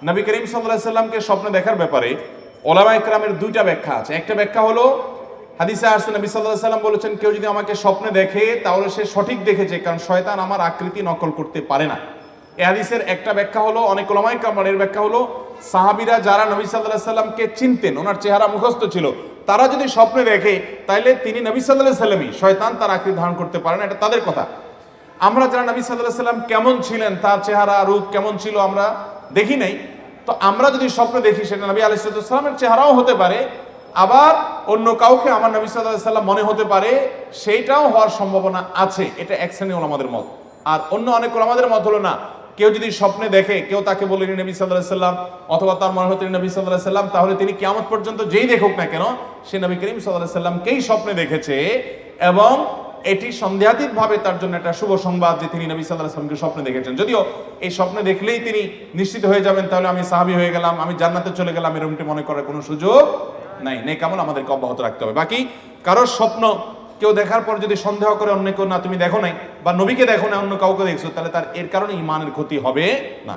নবী করিম সাল্লাল্লাহু আলাইহি সাল্লামকে স্বপ্নে দেখার ব্যাপারে উলামায়ে কেরামের দুইটা ব্যাখ্যা আছে। একটা ব্যাখ্যা হলো হাদিসে আসছে নবী সাল্লাল্লাহু আলাইহি সাল্লাম বলেছেন, কেউ যদি আমাকে স্বপ্নে দেখে তাহলে সে সঠিক দেখেছে, কারণ শয়তান আমার আকৃতি নকল করতে পারে না। এই হাদিসের একটা ব্যাখ্যা হলো, অনেক উলামায়ে কেরামের ব্যাখ্যা হলো, সাহাবীরা যারা নবী সাল্লাল্লাহু আলাইহি সাল্লামকে চিনতেন, ওনার চেহারা মুখস্থ ছিল, তারা যদি স্বপ্নে দেখে তাইলে তিনি নবী সাল্লাল্লাহু আলাইহি সাল্লামই, শয়তান তার আকৃতি ধারণ করতে পারে না, এটা তাদের কথা। আমরা যারা নবী সাল্লাল্লাহু আলাইহি সাল্লাম কেমন ছিলেন, তার চেহারা রূপ কেমন ছিল আমরা দেখি নাই, তো আমরা যদি স্বপ্নে দেখি সেটা নবী আলাইহিস সালামের চেহারাও হতে পারে, আবার অন্য কাউকে আমার নবী সাল্লাল্লাহু আলাইহি সাল্লাম মনে হতে পারে, সেইটাও হওয়ার সম্ভাবনা আছে। এটা এক শ্রেণীর ওলামাদের মত। আর অন্য অনেক ওলামাদের মত হলো না, কেউ যদি স্বপ্নে দেখে, কেউ তাকে বলেনি নবী সাল্লাল্লাহু আলাইহি সাল্লাম, অথবা তার মনে হতেন নবী সাল্লাল্লাহু আলাইহি সাল্লাম, তাহলে তিনি কিয়ামত পর্যন্ত যেই দেখুক না কেন সে নবী করিম সাল্লাল্লাহু আলাইহি সাল্লামকেই স্বপ্নে দেখেছে, এবং এটি সন্দেহাতীত ভাবে তার জন্য একটা শুভ সংবাদ যে তিনি নবী সাল্লাল্লাহু আলাইহি সাল্লামকে স্বপ্নে দেখেছেন। যদিও এই স্বপ্নে দেখলেই তিনি নিশ্চিত হয়ে যাবেন তাহলে আমি সাহাবী হয়ে গেলাম, আমি জান্নাতে চলে গেলাম, এরকমটি মনে করার কোনো সুযোগ নাই। নেক আমল আমাদেরকে অব্যাহত রাখতে হবে। বাকি কারোর স্বপ্ন কেউ দেখার পর যদি সন্দেহ করে অন্য কেউ, না তুমি দেখো নাই, বা নবীকে দেখো না অন্য কাউকে দেখছো, তাহলে তার এর কারণে ঈমানের ক্ষতি হবে না।